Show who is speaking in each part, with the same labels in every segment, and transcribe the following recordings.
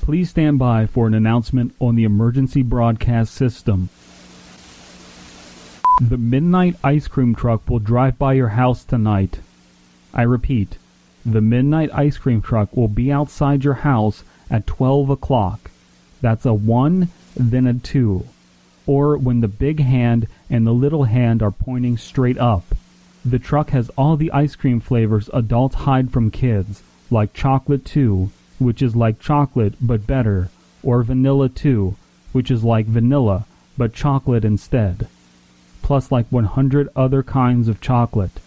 Speaker 1: Please stand by for an announcement on the emergency broadcast system. The midnight ice cream truck will drive by your house tonight. I repeat, the midnight ice cream truck will be outside your house at 12 o'clock. That's a 1, then a 2. Or when the big hand and the little hand are pointing straight up. The truck has all the ice cream flavors adults hide from kids, like chocolate 2, which is like chocolate but better, or vanilla 2, which is like vanilla but chocolate instead, plus like 100 other kinds of chocolate.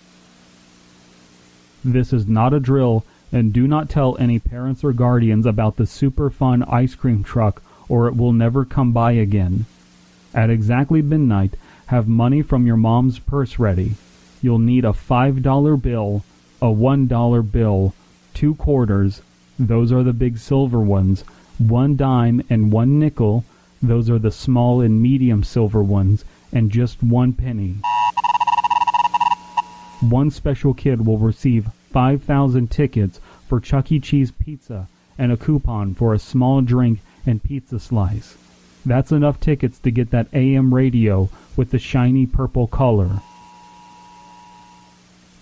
Speaker 1: This is not a drill, and do not tell any parents or guardians about the super fun ice cream truck or it will never come by again. At exactly midnight, have money from your mom's purse ready. You'll need a $5 bill, a $1 bill, 2 quarters, those are the big silver ones, 1 dime and 1 nickel, those are the small and medium silver ones, and just 1 penny. One special kid will receive 5,000 tickets for Chuck E. Cheese pizza and a coupon for a small drink and pizza slice. That's enough tickets to get that AM radio with the shiny purple color.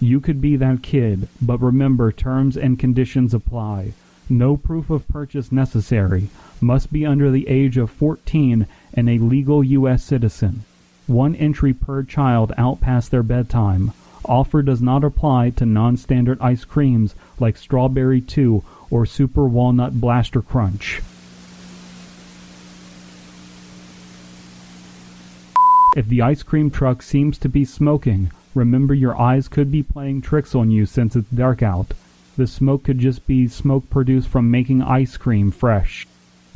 Speaker 1: You could be that kid, but remember terms and conditions apply. No proof of purchase necessary. Must be under the age of 14 and a legal U.S. citizen. 1 entry per child out past their bedtime. Offer does not apply to non-standard ice creams like Strawberry 2 or Super Walnut Blaster Crunch. If the ice cream truck seems to be smoking, remember your eyes could be playing tricks on you since it's dark out. The smoke could just be smoke produced from making ice cream fresh.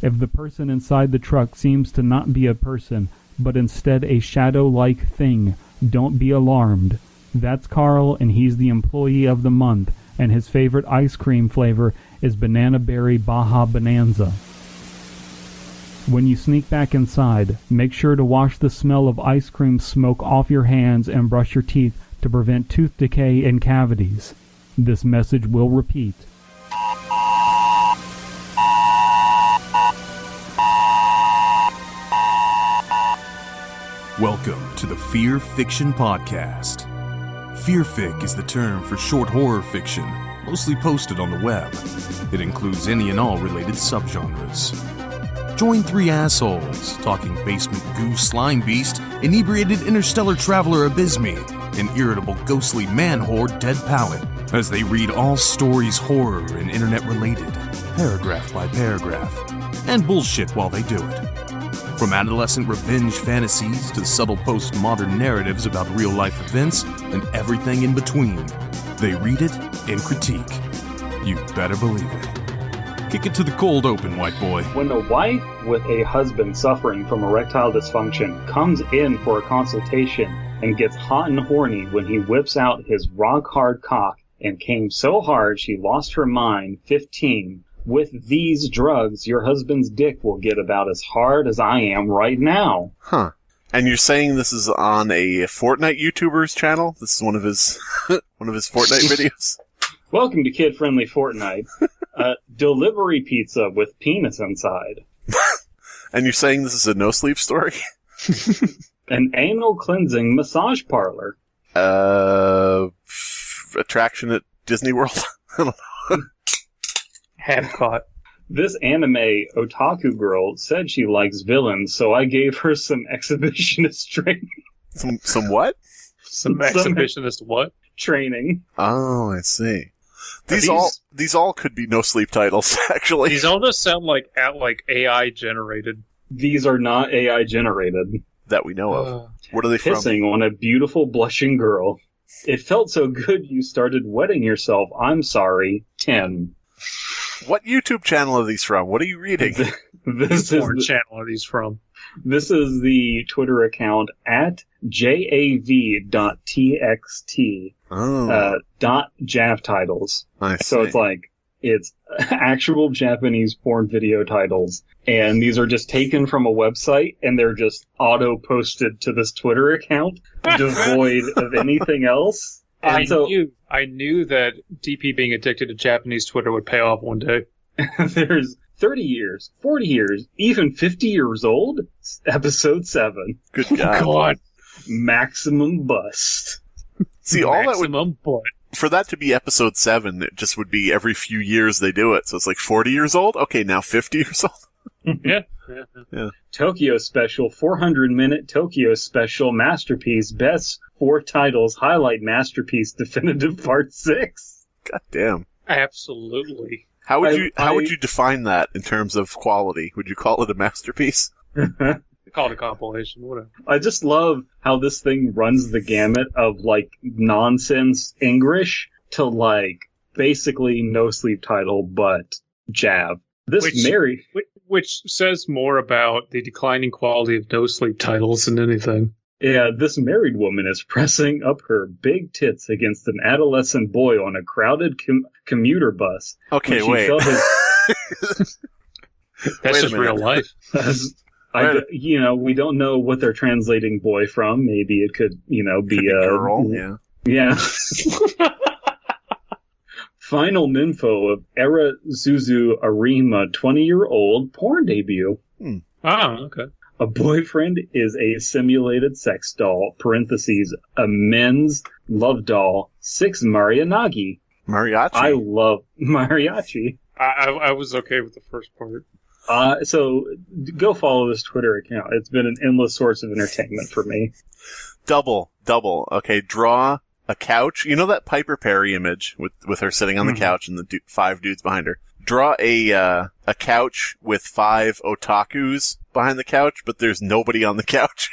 Speaker 1: If the person inside the truck seems to not be a person, but instead a shadow-like thing, don't be alarmed. That's Carl, and he's the employee of the month, and his favorite ice cream flavor is Banana Berry Baja Bonanza. When you sneak back inside, make sure to wash the smell of ice cream smoke off your hands and brush your teeth to prevent tooth decay and cavities. This message will repeat.
Speaker 2: Welcome to the Fear Fiction Podcast. Fearfic is the term for short horror fiction, mostly posted on the web. It includes any and all related subgenres. Join 3 assholes talking basement goo Slimebeast, inebriated interstellar traveler Abysmii, and irritable ghostly man-horde Dead Palette, as they read all stories horror and internet-related, paragraph by paragraph, and bullshit while they do it. From adolescent revenge fantasies to subtle postmodern narratives about real-life events and everything in between, they read it and critique. You better believe it. Kick it to the cold open, white boy.
Speaker 3: When a wife with a husband suffering from erectile dysfunction comes in for a consultation and gets hot and horny when he whips out his rock-hard cock and came so hard she lost her mind, 15, with these drugs, your husband's dick will get about as hard as I am right now.
Speaker 4: Huh. And you're saying this is on a Fortnite YouTuber's channel? This is one of his Fortnite videos?
Speaker 3: Welcome to Kid-Friendly Fortnite. Delivery pizza with penis inside.
Speaker 4: And you're saying this is a no-sleep story?
Speaker 3: An anal cleansing massage parlor.
Speaker 4: Attraction at Disney World? I don't know.
Speaker 5: Half-caught.
Speaker 3: This anime otaku girl said she likes villains, so I gave her some exhibitionist training.
Speaker 4: Some what?
Speaker 5: Some exhibitionist what?
Speaker 3: Training.
Speaker 4: Oh, I see. These all could be no-sleep titles, actually.
Speaker 5: These all just sound like AI generated.
Speaker 3: These are not AI generated.
Speaker 4: That we know of. What are they from?
Speaker 3: Pissing on a beautiful blushing girl. It felt so good you started wetting yourself. I'm sorry. 10.
Speaker 4: What YouTube channel are these from? What are you reading?
Speaker 5: This channel are these from?
Speaker 3: This is the Twitter account at jav.txt. .jav titles.
Speaker 4: I see.
Speaker 3: So it's like, it's actual Japanese porn video titles, and these are just taken from a website, and they're just auto-posted to this Twitter account, devoid of anything else. And I
Speaker 5: knew that DP being addicted to Japanese Twitter would pay off one day.
Speaker 3: There's 30 years, 40 years, even 50 years old? Episode 7.
Speaker 4: Good God.
Speaker 5: God.
Speaker 3: Maximum bust.
Speaker 4: See, all that would,
Speaker 5: Maximum butt.
Speaker 4: for that to be episode 7, it just would be every few years they do it. So it's like 40 years old? Okay, now 50 years old?
Speaker 5: Yeah.
Speaker 3: Tokyo Special, 400-minute Tokyo Special, Masterpiece, Best 4 Titles, Highlight Masterpiece, Definitive Part 6.
Speaker 4: God damn.
Speaker 5: Absolutely.
Speaker 4: How would you define that in terms of quality? Would you call it a masterpiece?
Speaker 5: Call it a compilation, whatever.
Speaker 3: I just love how this thing runs the gamut of, like, nonsense English to, like, basically no sleep title, but jab.
Speaker 5: Which says more about the declining quality of no sleep titles than anything.
Speaker 3: Yeah, this married woman is pressing up her big tits against an adolescent boy on a crowded commuter bus.
Speaker 4: Okay, wait.
Speaker 5: That's just real life.
Speaker 3: We don't know what they're translating boy from. Maybe it could, be a
Speaker 4: girl. Yeah.
Speaker 3: Yeah. Final info of Zuzu Arima 20-year-old porn debut.
Speaker 5: Oh, okay.
Speaker 3: A boyfriend is a simulated sex doll, parentheses, a men's love doll, 6 Marianagi.
Speaker 4: Mariachi.
Speaker 3: I love mariachi.
Speaker 5: I was okay with the first part.
Speaker 3: So go follow this Twitter account. It's been an endless source of entertainment for me.
Speaker 4: Double. Okay, draw a couch. You know that Piper Perry image with her sitting on the couch and the 5 dudes behind her? Draw a couch with 5 otakus behind the couch, but there's nobody on the couch.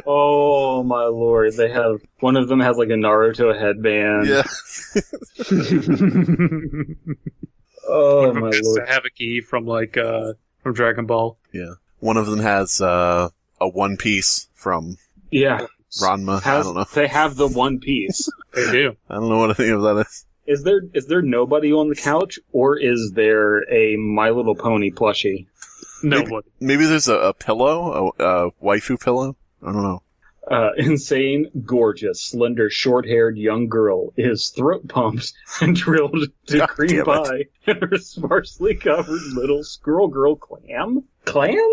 Speaker 3: Oh my lord! One of them has like a Naruto headband.
Speaker 4: Yeah.
Speaker 3: Oh my lord!
Speaker 5: Havoc-y from from Dragon Ball.
Speaker 4: Yeah. One of them has a One Piece from Ranma. I don't know.
Speaker 3: They have the One Piece.
Speaker 5: They do.
Speaker 4: I don't know what any of that is.
Speaker 3: Is there nobody on the couch, or is there a My Little Pony plushie?
Speaker 5: Nobody.
Speaker 4: Maybe there's a pillow, a waifu pillow. I don't know.
Speaker 3: Insane, gorgeous, slender, short-haired young girl is throat pumped and drilled to cream pie in her sparsely covered little squirrel girl clam. Clam?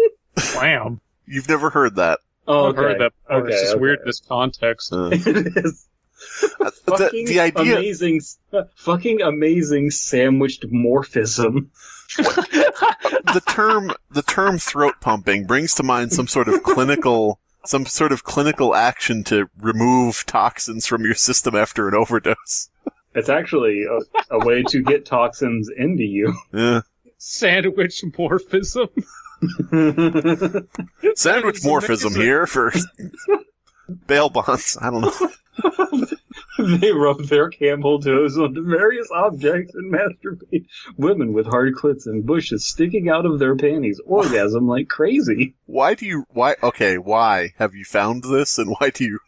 Speaker 4: You've never heard that.
Speaker 3: Oh,
Speaker 5: I've heard that before. It's just weird in this context.
Speaker 3: It is.
Speaker 4: The idea,
Speaker 3: fucking amazing sandwiched morphism.
Speaker 4: the term throat pumping brings to mind some sort of clinical action to remove toxins from your system after an overdose.
Speaker 3: It's actually a way to get toxins into you.
Speaker 4: Yeah.
Speaker 5: Sandwich morphism.
Speaker 4: Sandwich morphism here for bail bonds. I don't know.
Speaker 3: They rub their camel toes onto various objects and masturbate. Women with hard clits and bushes sticking out of their panties orgasm like crazy.
Speaker 4: Why have you found this, and why do you...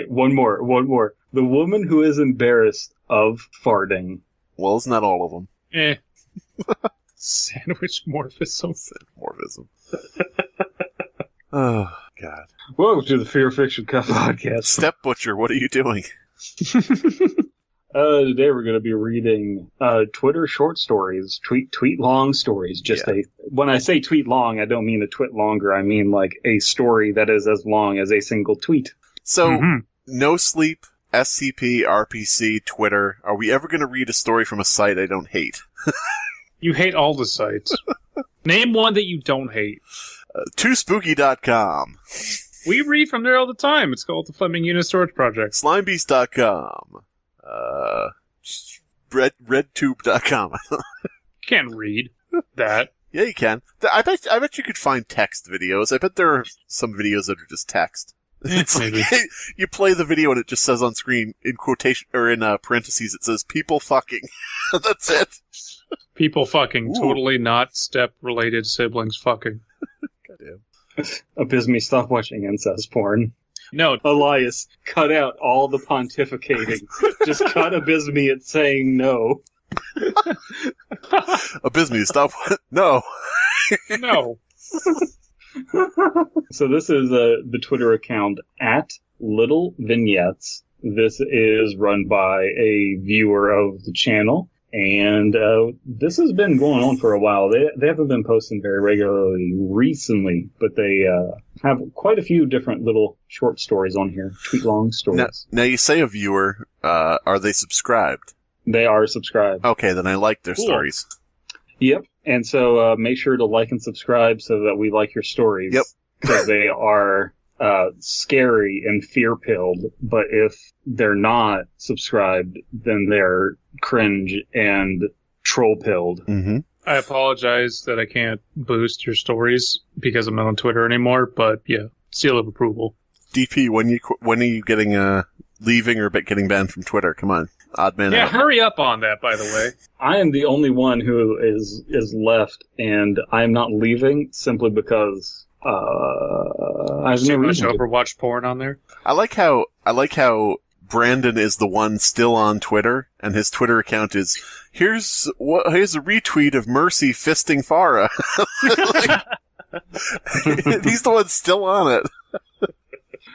Speaker 3: One more. The woman who is embarrassed of farting.
Speaker 4: Well, isn't that all of them?
Speaker 5: Sandwich morphism.
Speaker 4: Oh, God.
Speaker 3: Welcome to the Fearfic Podcast.
Speaker 4: Step Butcher, what are you doing?
Speaker 3: Today we're going to be reading Twitter short stories, tweet long stories. When I say tweet long, I don't mean a twit longer. I mean like a story that is as long as a single tweet.
Speaker 4: So, No Sleep, SCP, RPC, Twitter. Are we ever going to read a story from a site I don't hate?
Speaker 5: You hate all the sites. Name one that you don't hate. TooSpooky.com. We read from there all the time. It's called the Fleming Unit Storage Project.
Speaker 4: Slimebeast.com. RedTube.com.
Speaker 5: You can't read that.
Speaker 4: Yeah, you can. I bet you could find text videos. I bet there are some videos that are just text. It's like, you play the video and it just says on screen in quotation or in parentheses it says people fucking. That's it.
Speaker 5: People fucking.
Speaker 4: Ooh.
Speaker 5: Totally not step-related siblings fucking.
Speaker 4: Goddamn.
Speaker 3: Abysmii, stop watching incest porn.
Speaker 5: No.
Speaker 3: Elias, cut out all the pontificating. Just cut Abysmii at saying no.
Speaker 4: Abysmii, stop. No.
Speaker 5: No.
Speaker 3: So this is the Twitter account at Little Vignettes. This is run by a viewer of the channel, and this has been going on for a while. They haven't been posting very regularly recently, but they have quite a few different little short stories on here, tweet-long stories.
Speaker 4: Now you say a viewer, are they subscribed?
Speaker 3: They are subscribed.
Speaker 4: Okay, then I like their stories.
Speaker 3: Yep, and so make sure to like and subscribe so that we like your stories.
Speaker 4: Yep.
Speaker 3: Because they are scary and fear-pilled, but if they're not subscribed, then they're cringe and troll-pilled.
Speaker 4: Mm-hmm.
Speaker 5: I apologize that I can't boost your stories because I'm not on Twitter anymore, but yeah, seal of approval.
Speaker 4: DP, when are you getting leaving or getting banned from Twitter? Come on, odd man out.
Speaker 5: Hurry up on that, by the way.
Speaker 3: I am the only one who is left, and I'm not leaving simply because I have no
Speaker 5: Too much
Speaker 3: reason to.
Speaker 5: Overwatch porn on there.
Speaker 4: I like how Brandon is the one still on Twitter, and his Twitter account is here's a retweet of Mercy fisting Farah. He's the one still on it.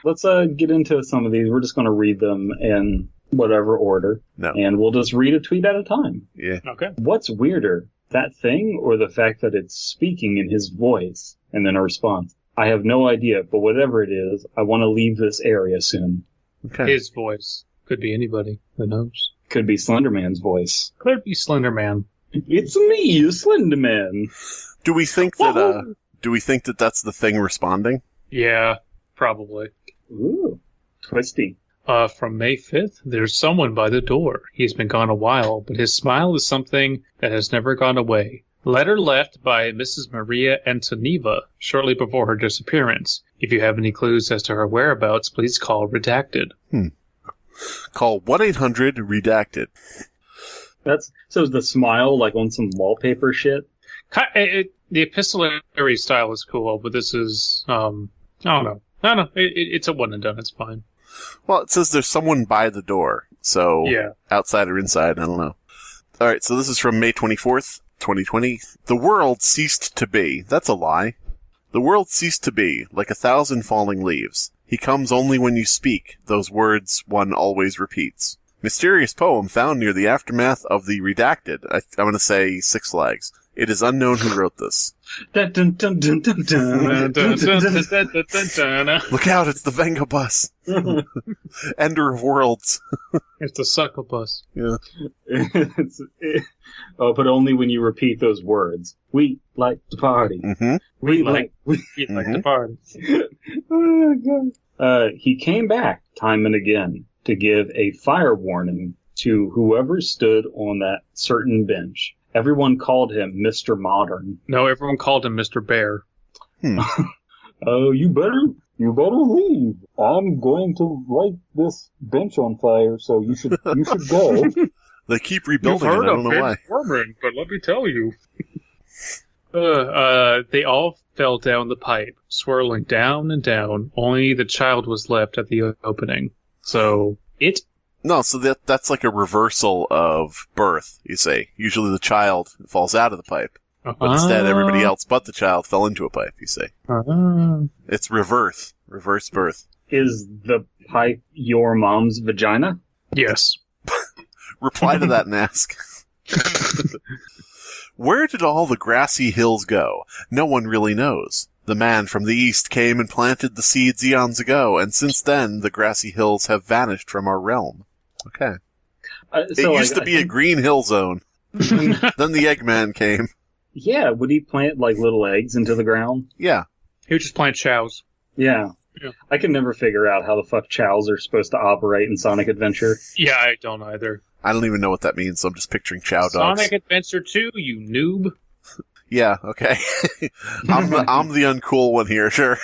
Speaker 3: Let's get into some of these. We're just going to read them in whatever order, and we'll just read a tweet at a time.
Speaker 4: Yeah.
Speaker 5: Okay.
Speaker 3: What's weirder, that thing or the fact that it's speaking in his voice? And then a response. I have no idea, but whatever it is, I want to leave this area soon.
Speaker 4: Okay.
Speaker 5: His voice. Could be anybody. Who knows?
Speaker 3: Could be Slenderman's voice.
Speaker 5: Could be Slenderman.
Speaker 3: It's me, Slenderman.
Speaker 4: Do we think that that's the thing responding?
Speaker 5: Yeah, probably.
Speaker 3: Ooh, twisty.
Speaker 5: From May 5th, there's someone by the door. He's been gone a while, but his smile is something that has never gone away. Letter left by Mrs. Maria Antonieva shortly before her disappearance. If you have any clues as to her whereabouts, please call Redacted.
Speaker 4: Call 1-800-REDACTED.
Speaker 3: So is the smile like on some wallpaper shit?
Speaker 5: The epistolary style is cool, but this is, I don't know. It's a one and done. It's fine.
Speaker 4: Well, it says there's someone by the door, so outside or inside, I don't know. All right, so this is from May 24th. 2020. The world ceased to be. That's a lie. The world ceased to be, like 1,000 falling leaves. He comes only when you speak. Those words one always repeats. Mysterious poem found near the aftermath of the Redacted. I'm going to say 6 Flags. It is unknown who wrote this.
Speaker 3: Dun, dun, dun, dun, dun, dun, dun, dun, dun.
Speaker 4: Look out, it's the Venga bus. Ender of worlds.
Speaker 5: It's the suckle bus.
Speaker 4: Yeah.
Speaker 3: But only when you repeat those words. We like to party.
Speaker 4: Mm-hmm.
Speaker 3: We like
Speaker 5: to party.
Speaker 3: Oh, God. He came back time and again to give a fire warning to whoever stood on that certain bench. Everyone called him Mr. Modern.
Speaker 5: No, everyone called him Mr. Bear.
Speaker 3: Oh, you better leave. I'm going to light this bench on fire, so you should go.
Speaker 4: They keep rebuilding it, I don't know why.
Speaker 5: Warming, but let me tell you. They all fell down the pipe, swirling down and down. Only the child was left at the opening. So,
Speaker 4: No, so that's like a reversal of birth, you say. Usually the child falls out of the pipe. But instead, everybody else but the child fell into a pipe, you say. It's reverse birth.
Speaker 3: Is the pipe your mom's vagina?
Speaker 5: Yes.
Speaker 4: Reply to that and ask. Where did all the grassy hills go? No one really knows. The man from the east came and planted the seeds eons ago, and since then, the grassy hills have vanished from our realm. Okay. It used to be a green hill zone. Then the Eggman came.
Speaker 3: Yeah, would he plant, like, little eggs into the ground?
Speaker 4: Yeah.
Speaker 5: He would just plant chows.
Speaker 3: Yeah. I can never figure out how the fuck chows are supposed to operate in Sonic Adventure.
Speaker 5: Yeah, I don't either.
Speaker 4: I don't even know what that means, so I'm just picturing chow dogs.
Speaker 5: Sonic Adventure 2, you noob.
Speaker 4: Yeah, okay. I'm the uncool one here, sure.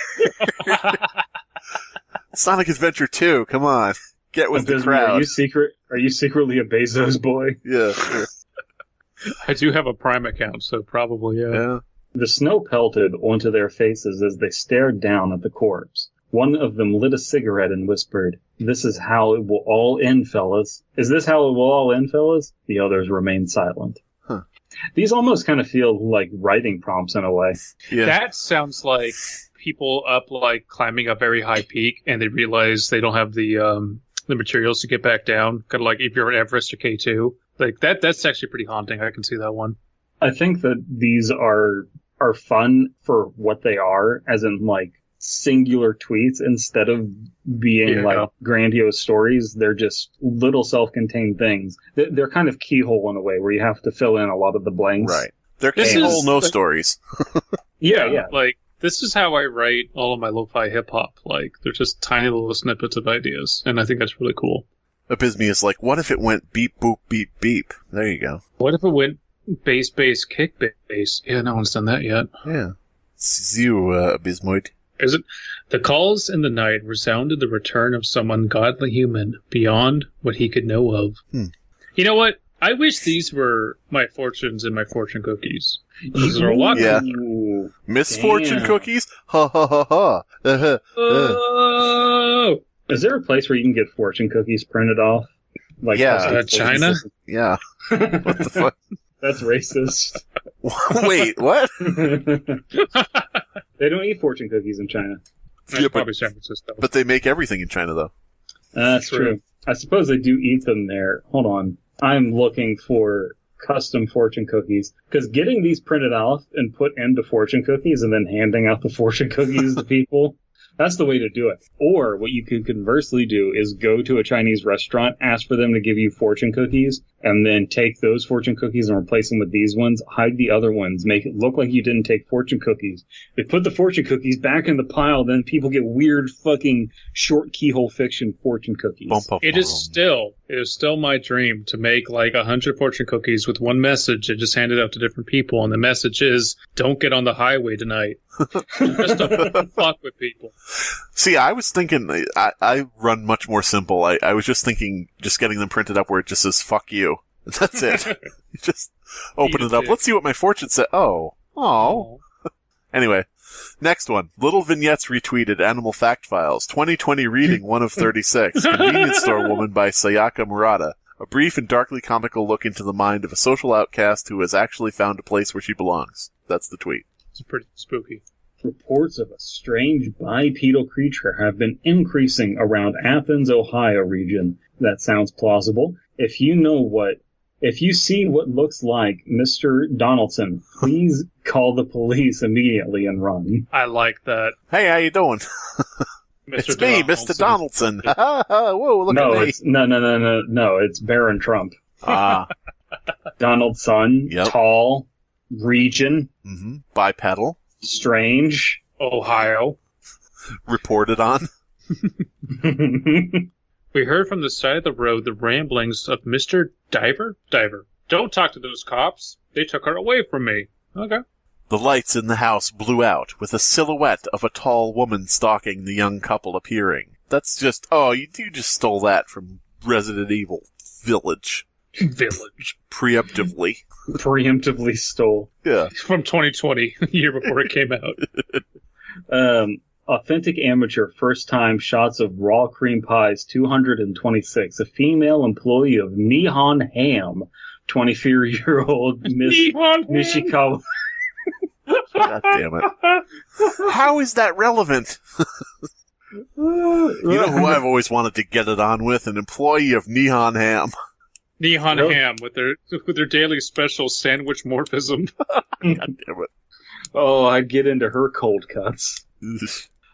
Speaker 4: Sonic Adventure 2, come on. Get with the crowd.
Speaker 3: Are you secretly a Bezos boy?
Speaker 4: Yeah, sure.
Speaker 5: I do have a Prime account, so probably, yeah.
Speaker 3: The snow pelted onto their faces as they stared down at the corpse. One of them lit a cigarette and whispered, "This is how it will all end, fellas. Is this how it will all end, fellas?" The others remained silent.
Speaker 4: Huh.
Speaker 3: These almost kind of feel like writing prompts in a way.
Speaker 4: Yeah.
Speaker 5: That sounds like people up, like, climbing a very high peak, and they realize they don't have the the materials to get back down. Kind of like if you're at Everest or K2. Like that's actually pretty haunting. I can see that one.
Speaker 3: I think that these are fun for what they are, as in like singular tweets instead of being like grandiose stories. They're just little self-contained things. They're kind of keyhole in a way where you have to fill in a lot of the blanks.
Speaker 4: Right. They're keyhole no stories.
Speaker 3: Yeah.
Speaker 5: Like, this is how I write all of my lo-fi hip-hop. Like, they're just tiny little snippets of ideas, and I think that's really cool.
Speaker 4: Abysmii is like, what if it went beep, boop, beep, beep? There you go.
Speaker 5: What if it went bass, bass, kick, bass? Yeah, no one's done that yet.
Speaker 4: Yeah. It's you, Abysmii.
Speaker 5: Is it? The calls in the night resounded the return of some ungodly human beyond what he could know of. You know what? I wish these were my fortunes and my fortune cookies. These are a lot.
Speaker 4: Yeah. Misfortune cookies? Ha ha ha ha.
Speaker 5: Oh!
Speaker 3: Is there a place where you can get fortune cookies printed off? Like
Speaker 5: China?
Speaker 4: Yeah. What the fuck?
Speaker 3: That's racist.
Speaker 4: Wait, what?
Speaker 3: They don't eat fortune cookies in China.
Speaker 5: That's probably San Francisco.
Speaker 4: But they make everything in China, though.
Speaker 3: That's true. I suppose they do eat them there. Hold on. I'm looking for custom fortune cookies. Because getting these printed off and put into fortune cookies and then handing out the fortune cookies to people, that's the way to do it. Or what you could conversely do is go to a Chinese restaurant, ask for them to give you fortune cookies, and then take those fortune cookies and replace them with these ones, hide the other ones, make it look like you didn't take fortune cookies. They put the fortune cookies back in the pile, then people get weird fucking short keyhole fiction fortune cookies.
Speaker 5: It is still my dream to make like 100 fortune cookies with one message and just hand it out to different people. And the message is, don't get on the highway tonight. Just don't fuck with people.
Speaker 4: See, I was thinking, I run much more simple. I was just thinking, just getting them printed up where it just says, fuck you. That's it. You just open it up. Let's see what my fortune said. Oh. Anyway, next one. Little Vignettes retweeted Animal Fact Files. 2020 reading 1 of 36. Convenience Store Woman by Sayaka Murata. A brief and darkly comical look into the mind of a social outcast who has actually found a place where she belongs. That's the tweet.
Speaker 5: It's pretty spooky.
Speaker 3: Reports of a strange bipedal creature have been increasing around Athens, Ohio region. That sounds plausible. If you see what looks like Mr. Donaldson, please call the police immediately and run.
Speaker 5: I like that.
Speaker 4: Hey, how you doing? It's me, Mr. Donaldson. Whoa, look at me.
Speaker 3: No, it's Barron Trump. Donaldson, tall, region,
Speaker 4: bipedal,
Speaker 3: strange,
Speaker 5: Ohio,
Speaker 4: reported on.
Speaker 5: We heard from the side of the road the ramblings of Mr. Diver. Don't talk to those cops. They took her away from me. Okay.
Speaker 4: The lights in the house blew out, with a silhouette of a tall woman stalking the young couple appearing. That's just, you just stole that from Resident Evil Village. Preemptively.
Speaker 3: Preemptively stole.
Speaker 4: Yeah.
Speaker 5: From 2020, the year before it came out.
Speaker 3: Authentic Amateur First Time Shots of Raw Cream Pies 226. A female employee of Nihon Ham, 24-year-old Miss Nishikawa.
Speaker 4: God damn it. How is that relevant? You know who I've always wanted to get it on with? An employee of Nihon Ham.
Speaker 5: Nihon Ham with their daily special sandwich morphism.
Speaker 4: God damn it.
Speaker 3: Oh, I'd get into her cold cuts.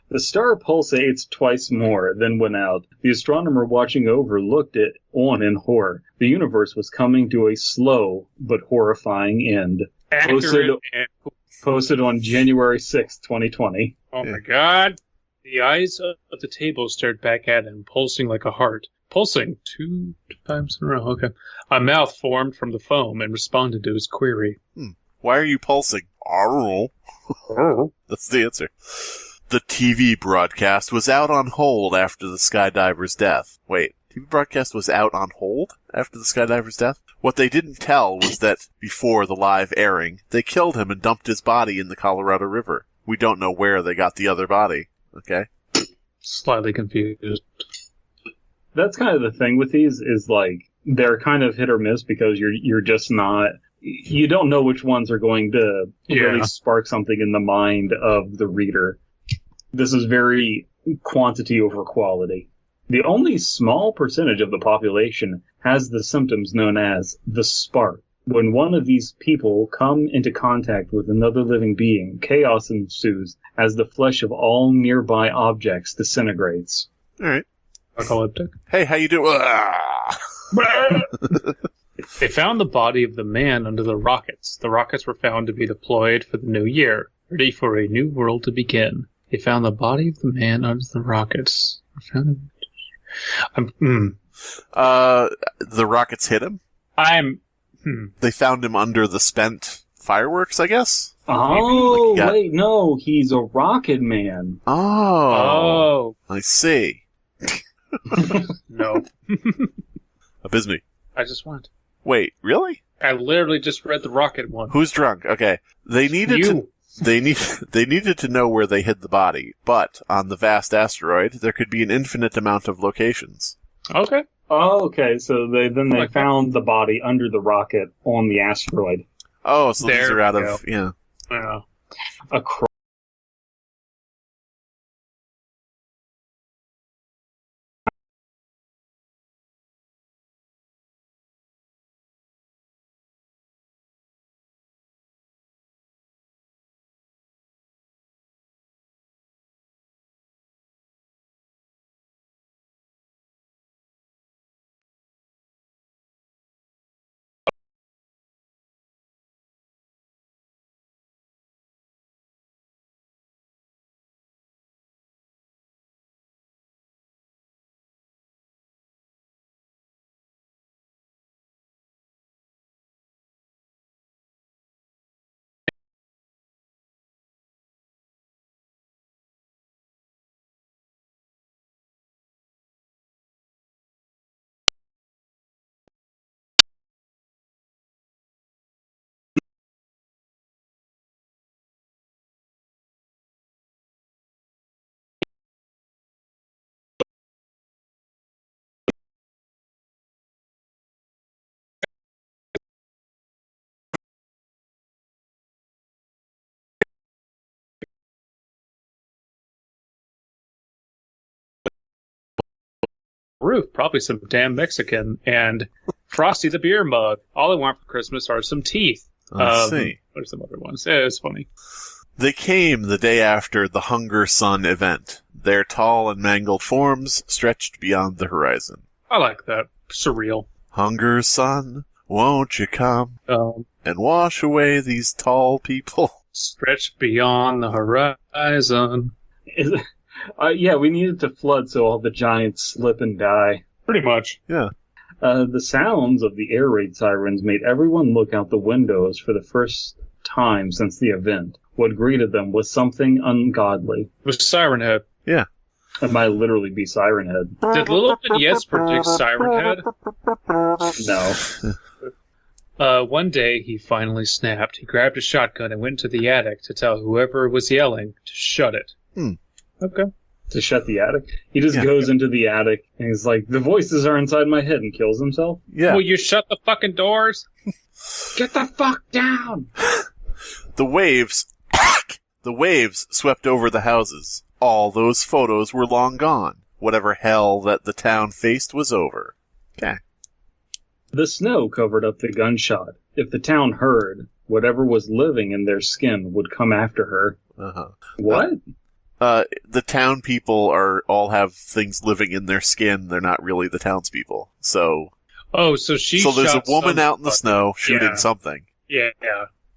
Speaker 3: The star pulsates twice more, then went out. The astronomer watching over looked it on in horror. The universe was coming to a slow but horrifying end. Posted on January 6th, 2020.
Speaker 5: Oh my god. The eyes of the table stared back at him, pulsing like a heart. Pulsing 2 times in a row. Okay. A mouth formed from the foam and responded to his query.
Speaker 4: Why are you pulsing? I don't know. That's the answer. The TV broadcast was out on hold after the skydiver's death. Wait, TV broadcast was out on hold after the skydiver's death? What they didn't tell was that before the live airing, they killed him and dumped his body in the Colorado River. We don't know where they got the other body. Okay?
Speaker 5: Slightly confused.
Speaker 3: That's kind of the thing with these, is like, they're kind of hit or miss because you're just not, you don't know which ones are going to really spark something in the mind of the reader. This is very quantity over quality. The only small percentage of the population has the symptoms known as the spark. When one of these people come into contact with another living being, chaos ensues as the flesh of all nearby objects disintegrates.
Speaker 4: All right.
Speaker 5: Apocalyptic.
Speaker 4: Hey, how you doing?
Speaker 5: They found the body of the man under the rockets. The rockets were found to be deployed for the new year, ready for a new world to begin. They found the body of the man under the rockets.
Speaker 4: The rockets hit him? They found him under the spent fireworks, I guess?
Speaker 3: Oh, wait, no, he's a rocket man.
Speaker 4: Oh. I see.
Speaker 5: No.
Speaker 4: Abysmii.
Speaker 5: I just went.
Speaker 4: Wait, really?
Speaker 5: I literally just read the rocket one.
Speaker 4: Who's drunk? Okay. They needed to know where they hid the body, but on the vast asteroid, there could be an infinite amount of locations.
Speaker 5: Okay.
Speaker 3: Oh, okay, so they found the body under the rocket on the asteroid.
Speaker 4: Oh, so
Speaker 5: There
Speaker 4: these are out
Speaker 5: we
Speaker 4: of,
Speaker 5: go. Yeah.
Speaker 3: A
Speaker 5: Roof, probably some damn Mexican, and Frosty the beer mug. All I want for Christmas are some teeth.
Speaker 4: I see.
Speaker 5: What are some other ones? It's funny.
Speaker 4: They came the day after the Hunger Sun event. Their tall and mangled forms stretched beyond the horizon.
Speaker 5: I like that. Surreal.
Speaker 4: Hunger Sun, won't you come and wash away these tall people?
Speaker 5: Stretch beyond the horizon.
Speaker 3: Yeah, we needed to flood so all the giants slip and die.
Speaker 5: Pretty much.
Speaker 4: Yeah.
Speaker 3: The sounds of the air raid sirens made everyone look out the windows for the first time since the event. What greeted them was something ungodly.
Speaker 5: It was Siren Head.
Speaker 4: Yeah.
Speaker 3: It might literally be Siren Head.
Speaker 5: Did Little Vignettes predict Siren Head?
Speaker 3: No.
Speaker 5: One day, he finally snapped. He grabbed a shotgun and went to the attic to tell whoever was yelling to shut it. Okay.
Speaker 3: To shut the attic? He just goes into the attic and he's like, the voices are inside my head, and kills himself?
Speaker 4: Yeah.
Speaker 5: Will you shut the fucking doors? Get the fuck down!
Speaker 4: The waves swept over the houses. All those photos were long gone. Whatever hell that the town faced was over. Okay.
Speaker 3: The snow covered up the gunshot. If the town heard, whatever was living in their skin would come after her.
Speaker 4: Uh-huh.
Speaker 3: What?
Speaker 4: The town people all have things living in their skin. They're not really the townspeople. So
Speaker 5: so
Speaker 4: there's a woman out in the snow shooting something.
Speaker 5: Yeah.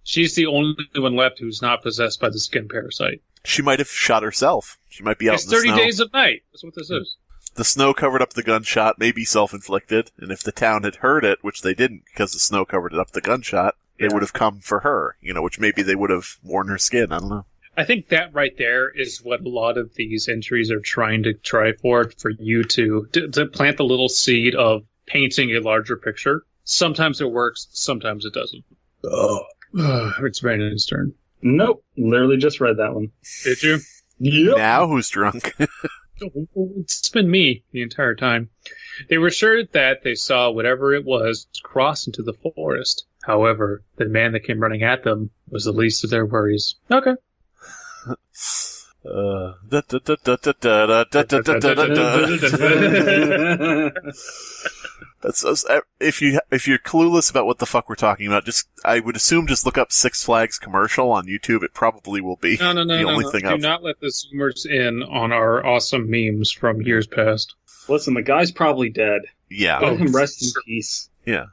Speaker 5: She's the only one left who's not possessed by the skin parasite.
Speaker 4: She might have shot herself. She might be out in the snow.
Speaker 5: It's 30 days of night. That's what this is.
Speaker 4: The snow covered up the gunshot, maybe self-inflicted, and if the town had heard it, which they didn't because the snow covered up the gunshot, they would have come for her, which maybe they would have worn her skin. I don't know.
Speaker 5: I think that right there is what a lot of these entries are trying to try for you to plant the little seed of painting a larger picture. Sometimes it works, sometimes it doesn't. It's Brandon's turn.
Speaker 3: Nope. Literally just read that one.
Speaker 5: Did you?
Speaker 3: Yep.
Speaker 4: Now who's drunk?
Speaker 5: It's been me the entire time. They were sure that they saw whatever it was cross into the forest. However, the man that came running at them was the least of their worries. Okay.
Speaker 4: That's if you're clueless about what the fuck we're talking about, I would assume just look up Six Flags commercial on YouTube. It probably will be
Speaker 5: the only thing up. Do not let the Zoomers in on our awesome memes from years past.
Speaker 3: Listen, the guy's probably dead.
Speaker 4: Yeah.
Speaker 3: Let him rest in peace.
Speaker 4: Yeah.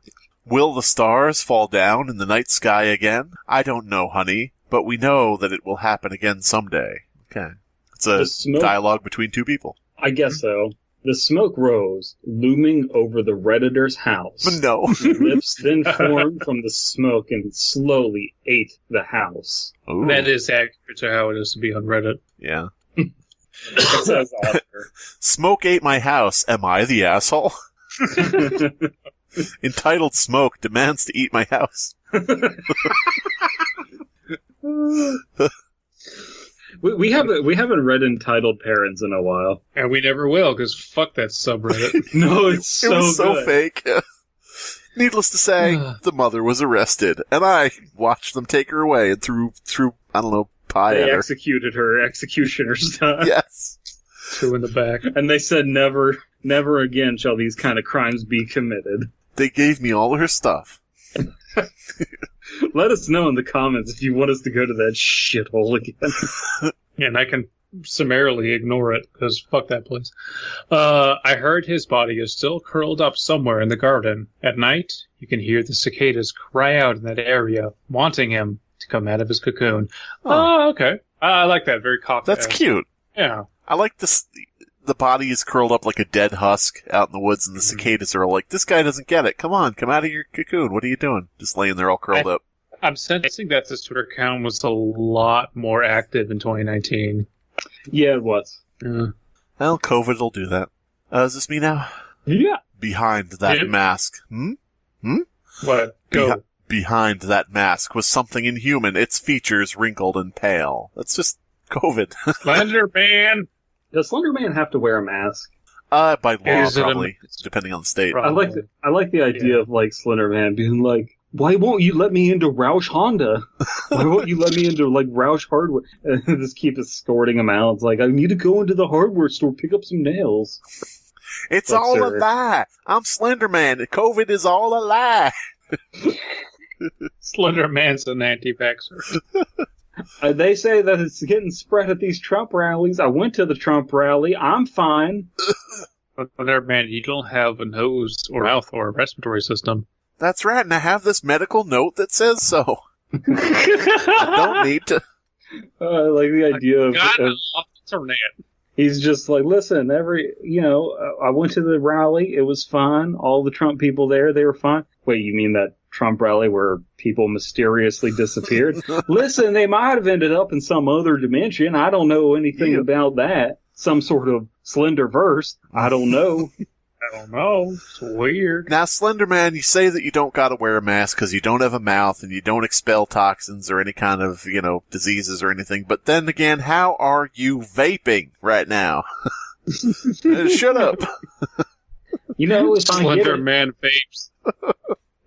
Speaker 4: Will the stars fall down in the night sky again? I don't know, honey, but we know that it will happen again someday. Okay. It's a dialogue between two people.
Speaker 3: I guess so. The smoke rose, looming over the Redditor's house.
Speaker 4: No.
Speaker 3: Lips then formed from the smoke and slowly ate the house.
Speaker 4: Ooh.
Speaker 5: That is accurate to how it is to be on Reddit.
Speaker 4: Yeah.
Speaker 3: It says Oscar.
Speaker 4: Smoke ate my house. Am I the asshole? Entitled Smoke demands to eat my house.
Speaker 3: We haven't read Entitled Parents in a while.
Speaker 5: And we never will, because fuck that subreddit.
Speaker 3: No, it's so
Speaker 4: It was so
Speaker 3: good.
Speaker 4: fake. Needless to say, the mother was arrested, and I watched them take her away and threw I don't know, pie at
Speaker 3: They
Speaker 4: her.
Speaker 3: executed her executioner style.
Speaker 4: Yes.
Speaker 5: 2 in the back.
Speaker 3: And they said never again shall these kind of crimes be committed.
Speaker 4: They gave me all her stuff.
Speaker 3: Let us know in the comments if you want us to go to that shithole again.
Speaker 5: And I can summarily ignore it, because fuck that place. I heard his body is still curled up somewhere in the garden. At night, you can hear the cicadas cry out in that area, wanting him to come out of his cocoon. Oh, okay. I like that. Very cocky.
Speaker 4: That's cute.
Speaker 5: Yeah.
Speaker 4: I like this. The body is curled up like a dead husk out in the woods, and the cicadas are all like, this guy doesn't get it. Come on, come out of your cocoon. What are you doing? Just laying there all curled up.
Speaker 5: I'm sensing that this Twitter account was a lot more active in 2019.
Speaker 3: Yeah, it was.
Speaker 4: Well, COVID will do that. Is this me now?
Speaker 3: Yeah.
Speaker 4: Behind that mask.
Speaker 5: What? Go.
Speaker 4: Behind that mask was something inhuman, its features wrinkled and pale. That's just COVID.
Speaker 5: Slender Man!
Speaker 3: Does Slender Man have to wear a mask?
Speaker 4: By law,
Speaker 5: Is it
Speaker 4: probably, depending on the state.
Speaker 3: I like the idea of like Slender Man being like, why won't you let me into Roush Honda? Why won't you let me into like Roush Hardware? And just keep escorting him out. It's like, I need to go into the hardware store, pick up some nails.
Speaker 4: It's
Speaker 3: Like,
Speaker 4: all
Speaker 3: sir.
Speaker 4: a lie. I'm Slender Man. COVID is all a lie.
Speaker 5: Slender Man's an anti-vaxxer.
Speaker 3: They say that it's getting spread at these Trump rallies. I went to the Trump rally. I'm fine.
Speaker 5: Slender Man, you don't have a nose or mouth or a respiratory system.
Speaker 4: That's right, and I have this medical note that says so. I don't need to.
Speaker 3: I like the idea of
Speaker 5: internet.
Speaker 3: he's just like, listen, I went to the rally. It was fun. All the Trump people there, they were fine. Wait, you mean that Trump rally where people mysteriously disappeared? Listen, they might have ended up in some other dimension. I don't know anything about that. Some sort of slender verse. I don't know.
Speaker 5: I don't know. It's weird.
Speaker 4: Now, Slender Man, you say that you don't gotta wear a mask because you don't have a mouth and you don't expel toxins or any kind of, diseases or anything. But then again, how are you vaping right now? Shut up.
Speaker 3: If I get
Speaker 5: Slender
Speaker 3: it,
Speaker 5: Man vapes.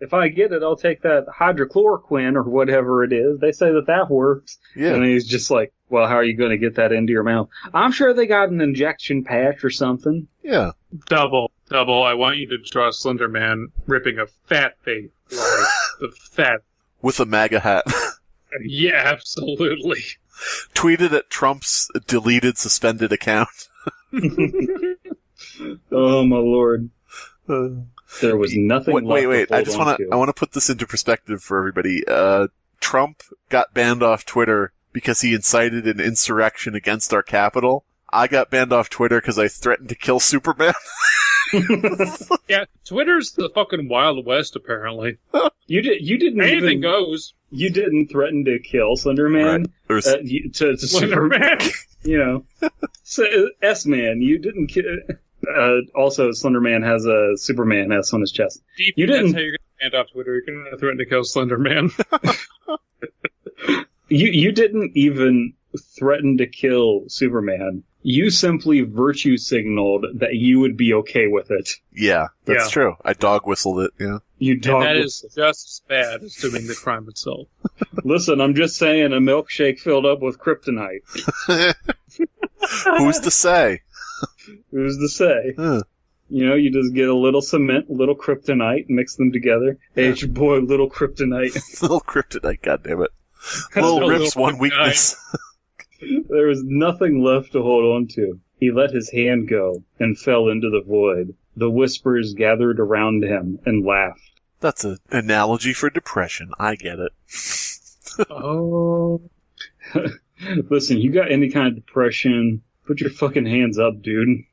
Speaker 3: if I get it, I'll take that hydrochloroquine or whatever it is. They say that works.
Speaker 4: Yeah.
Speaker 3: And he's just like, well, how are you going to get that into your mouth? I'm sure they got an injection patch or something.
Speaker 4: Yeah.
Speaker 5: Double. I want you to draw Slender Man ripping a fat vape. Like the fat.
Speaker 4: With a MAGA hat.
Speaker 5: Yeah, absolutely.
Speaker 4: Tweeted at Trump's deleted, suspended account.
Speaker 3: Oh, my Lord. There was nothing left
Speaker 4: Wait.
Speaker 3: to hold
Speaker 4: I want to put this into perspective for everybody. Trump got banned off Twitter because he incited an insurrection against our Capitol. I got banned off Twitter because I threatened to kill Superman.
Speaker 5: Yeah, Twitter's the fucking Wild West, apparently.
Speaker 3: You didn't
Speaker 5: Anything goes.
Speaker 3: You didn't threaten to kill Slender Man.
Speaker 4: Right.
Speaker 3: To
Speaker 5: Slender Man.
Speaker 3: So, S-Man, you didn't kill... also, Slender Man has a Superman S on his chest.
Speaker 5: You didn't. That's how you're going to banned off Twitter. You're going to threaten to kill Slender Man.
Speaker 3: You didn't even threaten to kill Superman. You simply virtue signaled that you would be okay with it.
Speaker 4: Yeah, that's true. I dog whistled it, yeah.
Speaker 5: That is just as bad as doing the crime itself.
Speaker 3: Listen, I'm just saying a milkshake filled up with kryptonite.
Speaker 4: Who's to say?
Speaker 3: Who's to say?
Speaker 4: Huh.
Speaker 3: You just get a little cement, a little kryptonite, mix them together. Hey, it's your boy, Little Kryptonite.
Speaker 4: Little kryptonite, goddammit. Little Rip's one weakness.
Speaker 3: There was nothing left to hold on to. He let his hand go and fell into the void. The whispers gathered around him and laughed.
Speaker 4: That's an analogy for depression. I get it.
Speaker 5: Oh.
Speaker 3: Listen, you got any kind of depression, put your fucking hands up, dude.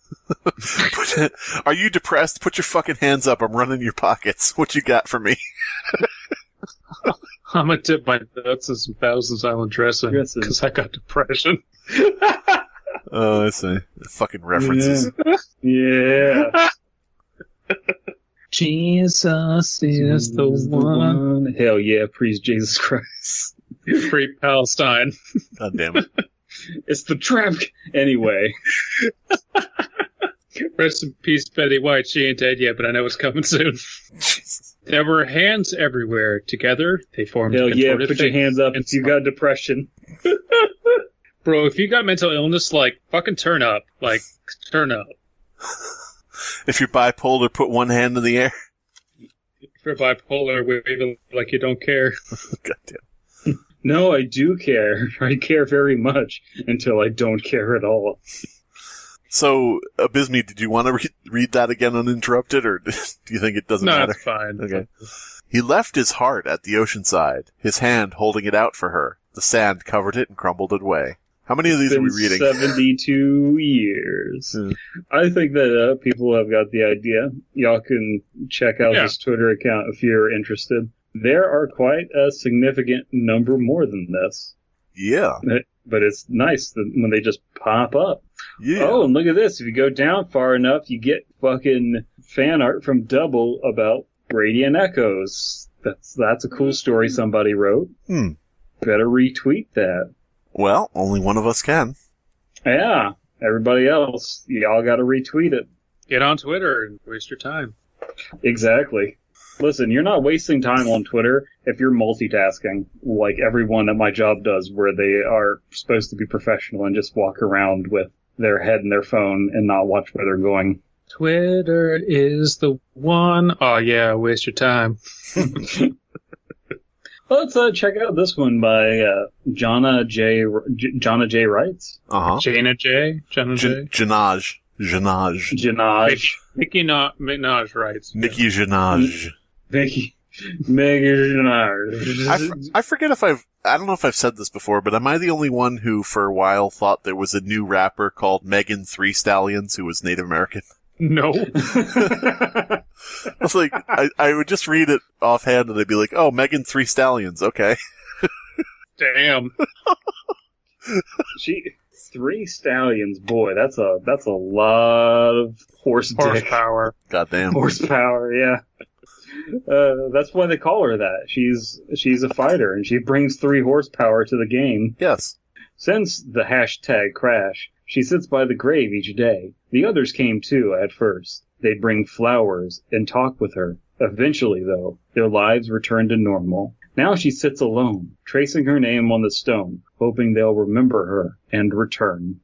Speaker 4: Are you depressed? Put your fucking hands up. I'm running your pockets. What you got for me?
Speaker 5: I'm gonna dip my nuts in some Thousand Island dressing because I got depression.
Speaker 4: Oh, I see. Fucking references.
Speaker 3: Yeah.
Speaker 5: Jesus is the one.
Speaker 3: Hell yeah, praise Jesus Christ.
Speaker 5: Free Palestine.
Speaker 4: God damn it.
Speaker 3: It's the trap. Anyway.
Speaker 5: Rest in peace, Betty White. She ain't dead yet, but I know it's coming soon.
Speaker 4: Jesus.
Speaker 5: There were hands everywhere. Together, they formed
Speaker 3: Hell
Speaker 5: a
Speaker 3: yeah,
Speaker 5: contorted
Speaker 3: put your hands up if you got depression.
Speaker 5: Bro, if you got mental illness, like, fucking turn up. Like, turn up.
Speaker 4: If you're bipolar, put one hand in the air.
Speaker 5: If you're bipolar, wave it like you don't care.
Speaker 4: God damn.
Speaker 3: No, I do care. I care very much until I don't care at all.
Speaker 4: So, Abysmii, did you want to read that again uninterrupted, or do you think it doesn't matter?
Speaker 5: No, it's fine.
Speaker 4: Okay. He left his heart at the ocean side, his hand holding it out for her. The sand covered it and crumbled it away. How many of these are we reading?
Speaker 3: 72 years. I think that people have got the idea. Y'all can check out his Twitter account if you're interested. There are quite a significant number more than this.
Speaker 4: Yeah.
Speaker 3: But it's nice that when they just pop up.
Speaker 4: Yeah.
Speaker 3: Oh, and look at this. If you go down far enough, you get fucking fan art from Double about Radiant Echoes. That's a cool story somebody wrote. Better retweet that.
Speaker 4: Well, only one of us can.
Speaker 3: Yeah. Everybody else, y'all gotta retweet it.
Speaker 5: Get on Twitter and waste your time.
Speaker 3: Exactly. Listen, you're not wasting time on Twitter if you're multitasking, like everyone at my job does, where they are supposed to be professional and just walk around with their head in their phone and not watch where they're going.
Speaker 5: Twitter is the one. Oh, yeah, waste your time.
Speaker 3: Let's check out this one by Jonna J. Writes.
Speaker 4: Uh-huh.
Speaker 5: Jana J.
Speaker 4: Janaj.
Speaker 5: Mickey Minaj writes.
Speaker 4: Nicki Janaj.
Speaker 3: Mickey Janaj.
Speaker 4: I forget if I don't know if I've said this before, but am I the only one who for a while thought there was a new rapper called Megan Three Stallions who was Native American?
Speaker 5: No.
Speaker 4: I was like, I would just read it offhand and they'd be like, oh, Megan Three Stallions, okay.
Speaker 5: Damn.
Speaker 3: Three Stallions, boy, that's a lot of
Speaker 5: horsepower.
Speaker 4: Goddamn.
Speaker 3: Horsepower, yeah. That's why they call her that. She's a fighter, and she brings 3 horsepower to the game.
Speaker 4: Yes.
Speaker 3: Since the hashtag crash, she sits by the grave each day. The others came too at first. They'd bring flowers and talk with her. Eventually, though, their lives returned to normal. Now she sits alone, tracing her name on the stone, hoping they'll remember her and return.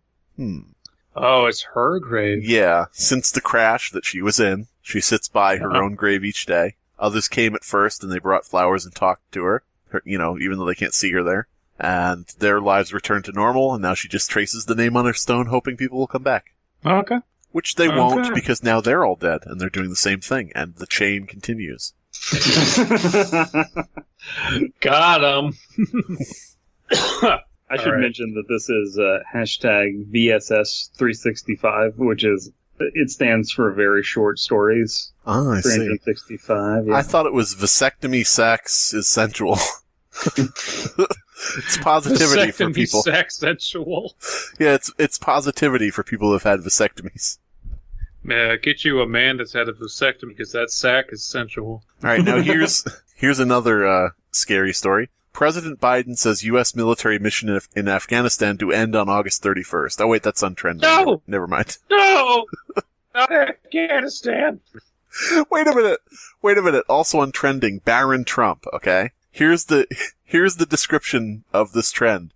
Speaker 5: Oh, it's her grave.
Speaker 4: Yeah, since the crash that she was in, she sits by her own grave each day. Others came at first and they brought flowers and talked to her, even though they can't see her there. And their lives returned to normal, and now she just traces the name on her stone, hoping people will come back.
Speaker 5: Okay.
Speaker 4: Which they won't, because now they're all dead, and they're doing the same thing, and the chain continues.
Speaker 5: Got him.
Speaker 3: I should mention that this is hashtag VSS365, which it stands for very short stories.
Speaker 4: Oh, I see.
Speaker 3: 365. Yeah.
Speaker 4: I thought it was vasectomy sex is sensual. It's positivity for people.
Speaker 5: Sex sensual.
Speaker 4: Yeah, it's positivity for people who have had vasectomies.
Speaker 5: Get you a man that's had a vasectomy because that sack is sensual.
Speaker 4: All right, now here's another scary story. President Biden says U.S. military mission in Afghanistan to end on August 31st. Oh, wait, that's untrending.
Speaker 5: No!
Speaker 4: Never mind.
Speaker 5: No! Not Afghanistan!
Speaker 4: Wait a minute. Also untrending, Barron Trump, okay? Here's the description of this trend.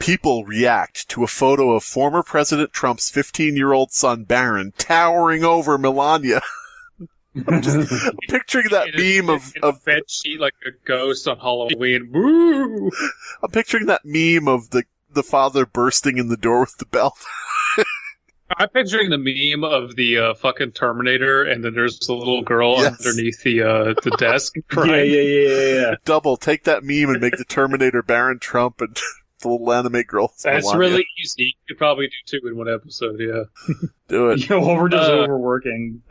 Speaker 4: People react to a photo of former President Trump's 15-year-old son, Barron, towering over Melania. I'm just picturing that meme of
Speaker 5: a bed sheet like a ghost on Halloween. Woo!
Speaker 4: I'm picturing that meme of the father bursting in the door with the belt.
Speaker 5: I'm picturing the meme of the fucking Terminator, and then there's the little girl underneath the desk.
Speaker 3: Yeah.
Speaker 4: Double, take that meme and make the Terminator Baron Trump and the little anime girl.
Speaker 5: That's
Speaker 4: Melania.
Speaker 5: really easy. You could probably do 2 in one episode, yeah.
Speaker 4: Do it.
Speaker 3: Yeah, well, we're just overworking.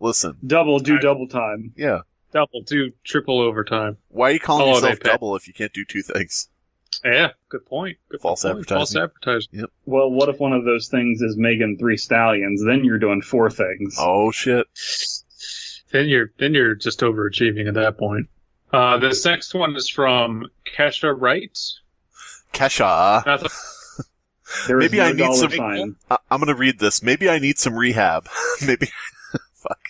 Speaker 4: Listen.
Speaker 3: Double time.
Speaker 4: Yeah.
Speaker 5: Double, do triple overtime.
Speaker 4: Why are you calling yourself double if you can't do 2 things?
Speaker 5: Yeah, good point.
Speaker 4: False advertising.
Speaker 5: Yep.
Speaker 3: Well, what if one of those things is Megan 3 Stallions? Then you're doing 4 things.
Speaker 4: Oh, shit.
Speaker 5: Then you're just overachieving at that point. This next one is from Kesha Wright.
Speaker 4: Kesha. Maybe I need some...
Speaker 3: sign.
Speaker 4: I'm going to read this. Maybe I need some rehab. Maybe... Fuck.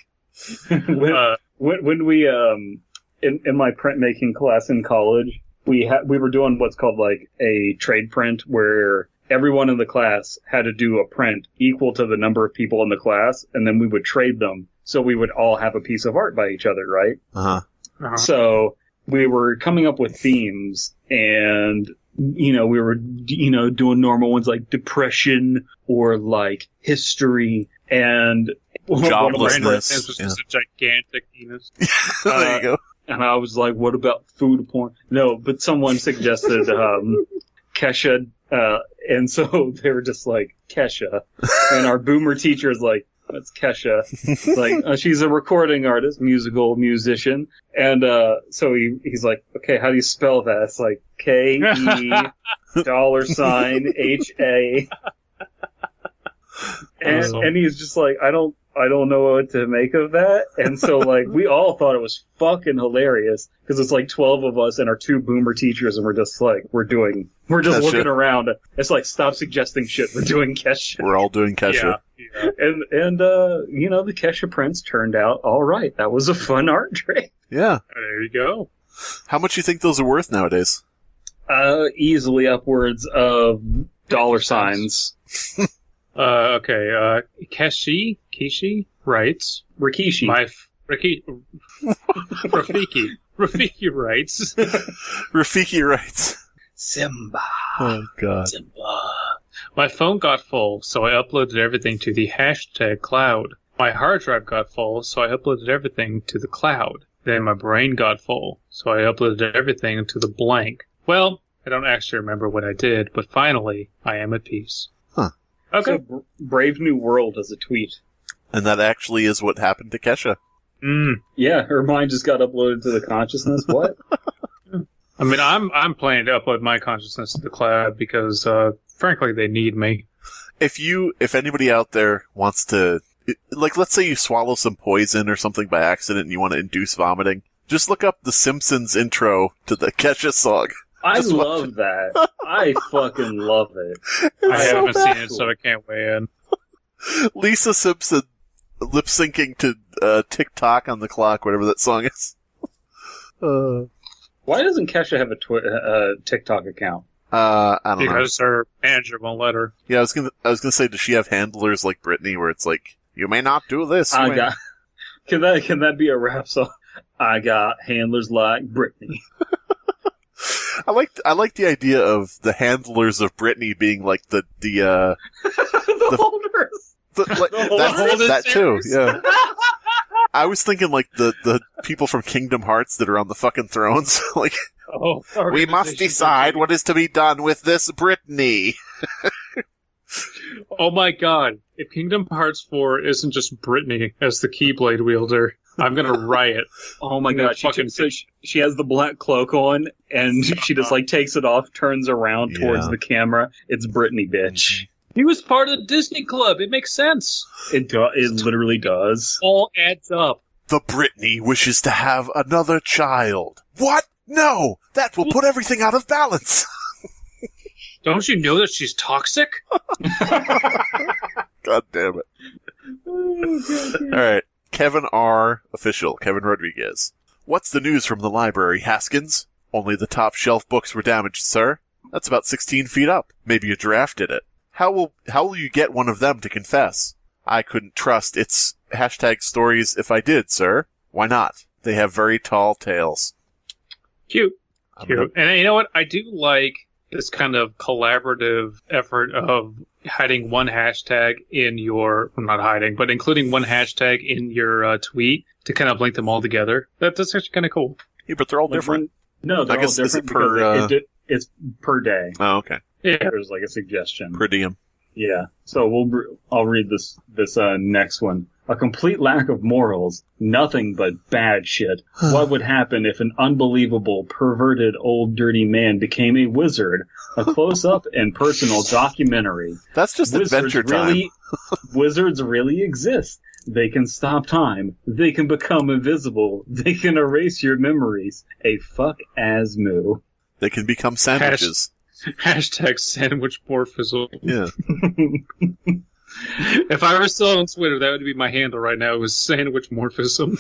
Speaker 3: When we, in my printmaking class in college, we were doing what's called like a trade print where everyone in the class had to do a print equal to the number of people in the class, and then we would trade them. So we would all have a piece of art by each other, right? So we were coming up with themes, and, we were, doing normal ones like depression or like history and
Speaker 4: joblessness.
Speaker 5: Was just a gigantic penis.
Speaker 4: There you go.
Speaker 3: And I was like, what about food porn? No, but someone suggested Kesha, and so they were just like, Kesha. And our boomer teacher is like, that's Kesha. Like, she's a recording artist, musician. And so he's like, okay, how do you spell that? It's like KE$HA. And he's just like, I don't know what to make of that. And so, like, we all thought it was fucking hilarious because it's like 12 of us and our 2 boomer teachers, and we're just like, we're just Kesha. Looking around. It's like, stop suggesting shit. We're doing Kesha.
Speaker 4: We're all doing Kesha.
Speaker 5: Yeah.
Speaker 3: And the Kesha prints turned out all right. That was a fun art trade.
Speaker 4: Yeah.
Speaker 5: There you go.
Speaker 4: How much do you think those are worth nowadays?
Speaker 3: Easily upwards of $signs.
Speaker 5: Okay, Kishi writes...
Speaker 3: Rikishi.
Speaker 5: Rafiki writes...
Speaker 4: Rafiki writes...
Speaker 3: Simba.
Speaker 4: Oh, God.
Speaker 3: Simba.
Speaker 5: My phone got full, so I uploaded everything to the hashtag cloud. My hard drive got full, so I uploaded everything to the cloud. Then my brain got full, so I uploaded everything to the blank. Well, I don't actually remember what I did, but finally, I am at peace.
Speaker 4: Huh.
Speaker 5: Okay.
Speaker 3: So Brave New World has a tweet.
Speaker 4: And that actually is what happened to Kesha.
Speaker 3: Yeah, her mind just got uploaded to the consciousness. What?
Speaker 5: I mean, I'm planning to upload my consciousness to the cloud because, frankly, they need me.
Speaker 4: If anybody out there wants to, like, let's say you swallow some poison or something by accident and you want to induce vomiting, just look up the Simpsons intro to the Kesha song.
Speaker 3: I love that. I fucking love it.
Speaker 5: I haven't seen it, so I can't weigh in.
Speaker 4: Lisa Simpson lip-syncing to TikTok on the clock, whatever that song is.
Speaker 3: Why doesn't Kesha have a TikTok account?
Speaker 4: I don't know.
Speaker 5: Because her manager won't let her.
Speaker 4: Yeah, I was gonna say, does she have handlers like Britney, where it's like, you may not do this?
Speaker 3: Can that be a rap song? I got handlers like Britney.
Speaker 4: I like the idea of the handlers of Britney being like the
Speaker 3: holders.
Speaker 4: That too, yeah. I was thinking like the people from Kingdom Hearts that are on the fucking thrones. Like, we must decide what is to be done with this Britney.
Speaker 5: Oh my god. If Kingdom Hearts 4 isn't just Britney as the Keyblade wielder, I'm gonna riot.
Speaker 3: Oh my god, she has the black cloak on, and she just like takes it off, turns around towards the camera. It's Britney, bitch.
Speaker 5: He was part of the Disney Club. It makes sense.
Speaker 3: It literally does.
Speaker 5: All adds up.
Speaker 4: The Britney wishes to have another child. What? No! That will put everything out of balance.
Speaker 5: Don't you know that she's toxic?
Speaker 4: God damn it. Alright. Kevin R. Official. Kevin Rodriguez. What's the news from the library, Haskins? Only the top shelf books were damaged, sir. That's about 16 feet up. Maybe a giraffe did it. How will you get one of them to confess? I couldn't trust its hashtag stories if I did, sir. Why not? They have very tall tails.
Speaker 5: Cute. And you know what? I do like this kind of collaborative effort of hiding one hashtag in your, well, not hiding, but including one hashtag in your tweet to kind of link them all together. That's actually kind of cool.
Speaker 4: Yeah, but they're all different.
Speaker 3: No, they're all different because it's per day.
Speaker 4: Oh, okay.
Speaker 5: Yeah.
Speaker 3: There's like a suggestion.
Speaker 4: Per diem.
Speaker 3: Yeah. So I'll read this next one. A complete lack of morals. Nothing but bad shit. What would happen if an unbelievable, perverted, old, dirty man became a wizard? A close-up and personal documentary.
Speaker 4: That's just Adventure Time.
Speaker 3: Wizards really exist. They can stop time. They can become invisible. They can erase your memories. A fuck-as-moo.
Speaker 4: They can become sandwiches.
Speaker 5: Hashtag sandwich morphism.
Speaker 4: Yeah.
Speaker 5: If I were still on Twitter, that would be my handle right now. It was sandwich morphism.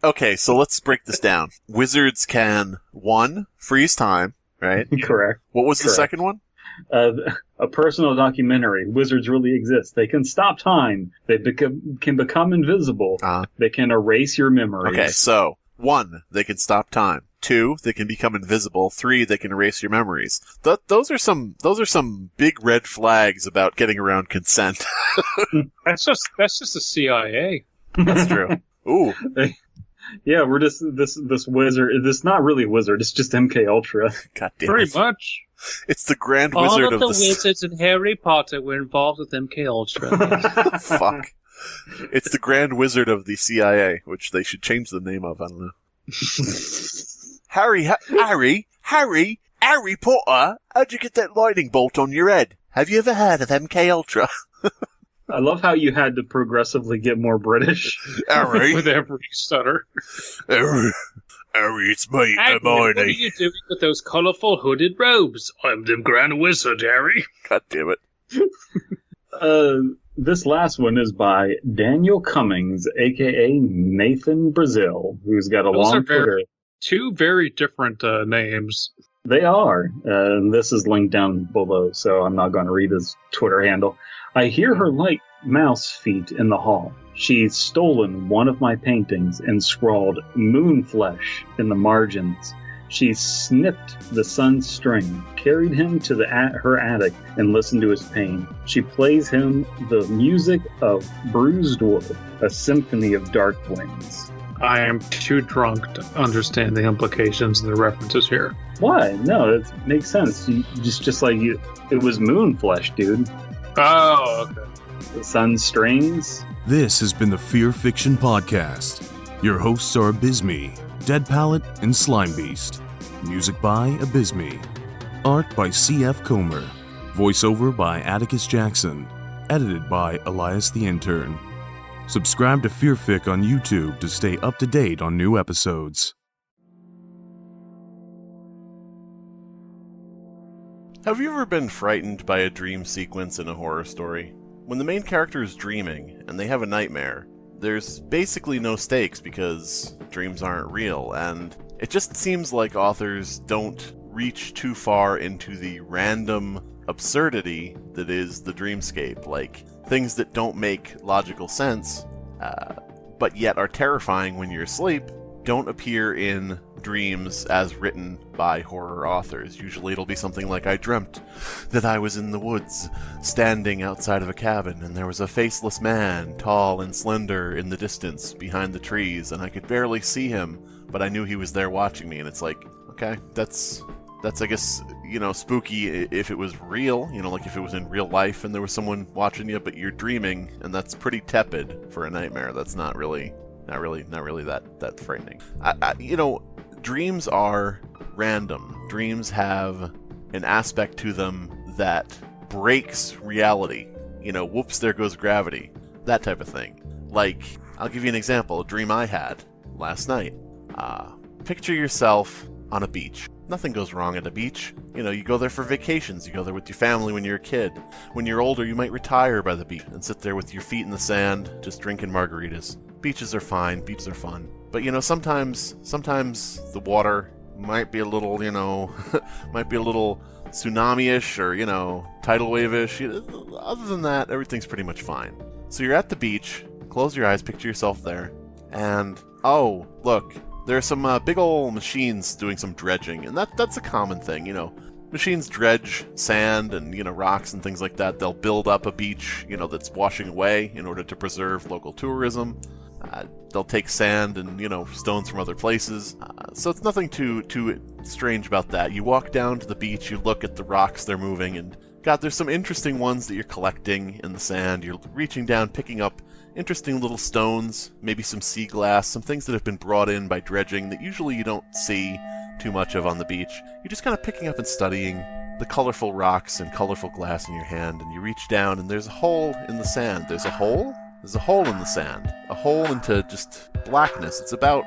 Speaker 4: Okay, so let's break this down. Wizards can, 1, freeze time, right?
Speaker 3: Correct.
Speaker 4: What was the second one?
Speaker 3: A personal documentary. Wizards really exist. They can stop time. They can become invisible. They can erase your memories.
Speaker 4: Okay, so 1, they can stop time. 2, they can become invisible. 3, they can erase your memories. Those are some big red flags about getting around consent.
Speaker 5: That's just the CIA.
Speaker 4: That's true. Ooh.
Speaker 3: Yeah, we're just this wizard. This not really a wizard. It's just MK Ultra.
Speaker 4: God damn
Speaker 5: Pretty
Speaker 4: it.
Speaker 5: much.
Speaker 4: It's the Grand Wizard
Speaker 5: All of the
Speaker 4: the
Speaker 5: wizards in Harry Potter were involved with MK Ultra.
Speaker 4: Fuck. It's the Grand Wizard of the CIA, which they should change the name of. I don't know. Harry Potter, how'd you get that lightning bolt on your head? Have you ever heard of MK Ultra?
Speaker 3: I love how you had to progressively get more British.
Speaker 4: Harry.
Speaker 5: With every stutter.
Speaker 4: Harry, it's me,
Speaker 5: Harry,
Speaker 4: Hermione.
Speaker 5: what are you doing with those colourful hooded robes? I'm the Grand Wizard, Harry.
Speaker 4: God damn it.
Speaker 3: This last one is by Daniel Cummings, a.k.a. Nathan Brazil, who's got a long Twitter.
Speaker 5: Two very different names.
Speaker 3: They are. This is linked down below, so I'm not going to read his Twitter handle. I hear her light mouse feet in the hall. She's stolen one of my paintings and scrawled moonflesh in the margins. She snipped the son's string, carried him to her attic, and listened to his pain. She plays him the music of Bruised Wood, a symphony of dark winds.
Speaker 5: I am too drunk to understand the implications and the references here.
Speaker 3: Why? No, it makes sense. Just like you, it was moonflesh, dude.
Speaker 5: Oh, okay.
Speaker 3: The sun's strings.
Speaker 2: This has been the Fear Fiction Podcast. Your hosts are Abysmii, Dead Palette, and Slimebeast. Music by Abysmii. Art by C.F. Comer. Voiceover by Atticus Jackson. Edited by Elias the Intern. Subscribe to Fearfic on YouTube to stay up to date on new episodes.
Speaker 4: Have you ever been frightened by a dream sequence in a horror story? When the main character is dreaming and they have a nightmare, there's basically no stakes because dreams aren't real, and it just seems like authors don't reach too far into the random absurdity that is the dreamscape, like things that don't make logical sense, but yet are terrifying when you're asleep, don't appear in dreams as written by horror authors. Usually it'll be something like, I dreamt that I was in the woods, standing outside of a cabin, and there was a faceless man, tall and slender, in the distance, behind the trees, and I could barely see him, but I knew he was there watching me, and it's like, okay, that's I guess, spooky if it was real, like if it was in real life and there was someone watching you, but you're dreaming, and that's pretty tepid for a nightmare. That's not really that frightening. Dreams are random. Dreams have an aspect to them that breaks reality. Whoops, there goes gravity. That type of thing. Like, I'll give you an example, a dream I had last night. Picture yourself on a beach. Nothing goes wrong at a beach. You go there for vacations. You go there with your family when you're a kid. When you're older, you might retire by the beach and sit there with your feet in the sand, just drinking margaritas. Beaches are fine. Beaches are fun. But, sometimes the water Might be a little, might be a little tsunami-ish or, tidal wave-ish. Other than that, everything's pretty much fine. So you're at the beach, close your eyes, picture yourself there, and, oh, look, there are some big ol' machines doing some dredging, and that's a common thing, Machines dredge sand and, rocks and things like that. They'll build up a beach, that's washing away in order to preserve local tourism. They'll take sand and, stones from other places. So it's nothing too strange about that. You walk down to the beach, you look at the rocks they're moving, and God, there's some interesting ones that you're collecting in the sand. You're reaching down, picking up interesting little stones, maybe some sea glass, some things that have been brought in by dredging that usually you don't see too much of on the beach. You're just kind of picking up and studying the colorful rocks and colorful glass in your hand, and you reach down and there's a hole in the sand. There's a hole? There's a hole in the sand. A hole into just blackness. It's about,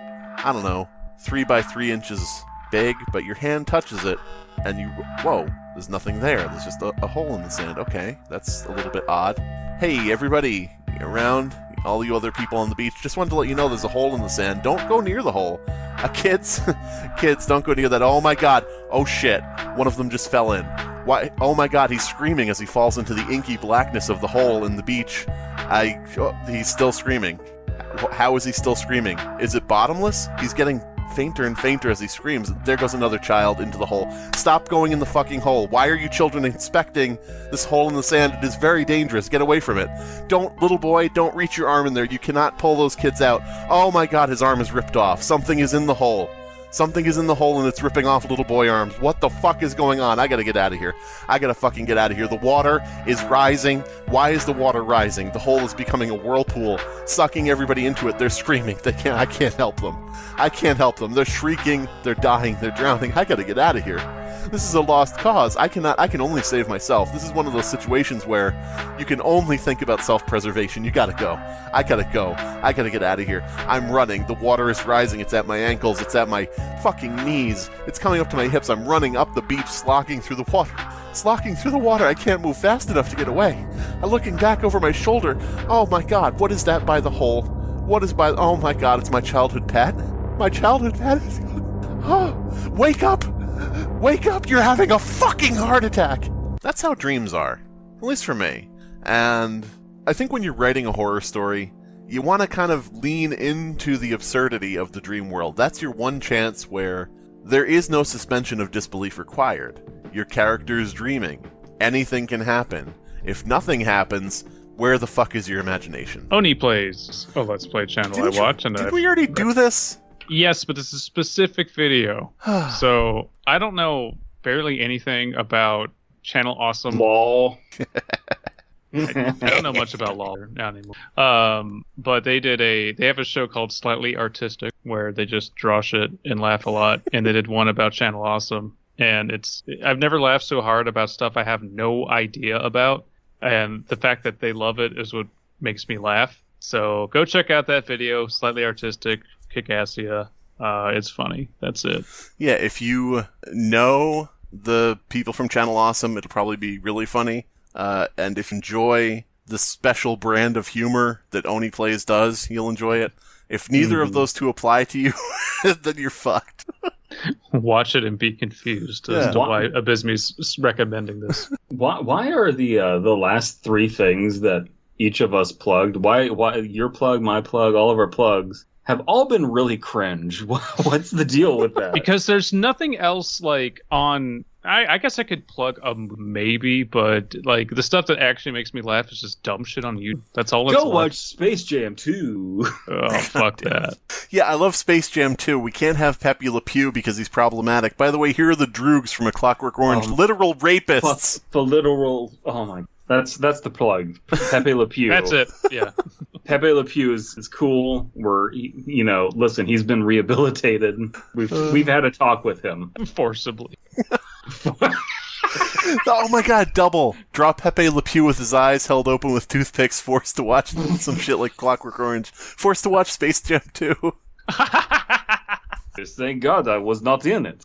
Speaker 4: 3 by 3 inches big, but your hand touches it and whoa, there's nothing there. There's just a hole in the sand. Okay, that's a little bit odd. Hey, everybody around, all you other people on the beach, just wanted to let you know there's a hole in the sand. Don't go near the hole. Kids, don't go near that. Oh my god. Oh shit. One of them just fell in. Why? Oh my god, he's screaming as he falls into the inky blackness of the hole in the beach. He's still screaming. How is he still screaming? Is it bottomless? He's getting fainter and fainter as he screams. There goes another child into the hole. Stop going in the fucking hole. Why are you children inspecting this hole in the sand? It is very dangerous. Get away from it. Little boy, don't reach your arm in there. You cannot pull those kids out. Oh my god, his arm is ripped off. Something is in the hole. Something is in the hole and it's ripping off little boy arms. What the fuck is going on? I gotta get out of here. I gotta fucking get out of here. The water is rising. Why is the water rising? The hole is becoming a whirlpool, sucking everybody into it. They're screaming. I can't help them. I can't help them. They're shrieking. They're dying. They're drowning. I gotta get out of here. This is a lost cause. I can only save myself. This is one of those situations where you can only think about self-preservation. You gotta go. I gotta go. I gotta get out of here. I'm running. The water is rising. It's at my ankles. It's at my fucking knees. It's coming up to my hips. I'm running up the beach, slogging through the water. Slogging through the water. I can't move fast enough to get away. I'm looking back over my shoulder. Oh my god, what is that by the hole? Oh my god, it's my childhood pet. My childhood pet is... Oh, wake up! Wake up, you're having a fucking heart attack! That's how dreams are. At least for me. And I think when you're writing a horror story, you want to kind of lean into the absurdity of the dream world. That's your one chance where there is no suspension of disbelief required. Your character is dreaming. Anything can happen. If nothing happens, where the fuck is your imagination?
Speaker 5: Oni Plays a Let's Play channel I watch.
Speaker 4: Did we already do this?
Speaker 5: Yes, but it's a specific video. So I don't know barely anything about Channel Awesome.
Speaker 3: LOL.
Speaker 5: I don't know much about LOL anymore. But they have a show called Slightly Artistic where they just draw shit and laugh a lot. And they did one about Channel Awesome. And I've never laughed so hard about stuff I have no idea about. And the fact that they love it is what makes me laugh. So go check out that video, Slightly Artistic, Kickassia. It's funny. That's it.
Speaker 4: Yeah, if you know the people from Channel Awesome, it'll probably be really funny. And if you enjoy the special brand of humor that Oni Plays does, you'll enjoy it. If neither of those two apply to you, then you're fucked.
Speaker 5: Watch it and be confused as to why Abysmii's recommending this.
Speaker 3: Why are the last three things that each of us plugged, why your plug, my plug, all of our plugs, have all been really cringe? What's the deal with that?
Speaker 5: Because there's nothing else like on... I guess I could plug a maybe, but like the stuff that actually makes me laugh is just dumb shit on YouTube. That's all.
Speaker 3: Go watch Space Jam 2.
Speaker 5: Oh, fuck that.
Speaker 4: Yeah, I love Space Jam 2. We can't have Pepe Le Pew because he's problematic. By the way, here are the Droogs from A Clockwork Orange. Literal rapists.
Speaker 3: The literal... Oh my... That's the plug. Pepe Le Pew.
Speaker 5: That's it. Yeah.
Speaker 3: Pepe Le Pew is cool. Listen, he's been rehabilitated. We've had a talk with him.
Speaker 5: Forcibly.
Speaker 4: Oh my god, double. Draw Pepe Le Pew with his eyes held open with toothpicks, forced to watch some shit like Clockwork Orange. Forced to watch Space Jam 2.
Speaker 3: Thank God I was not in it.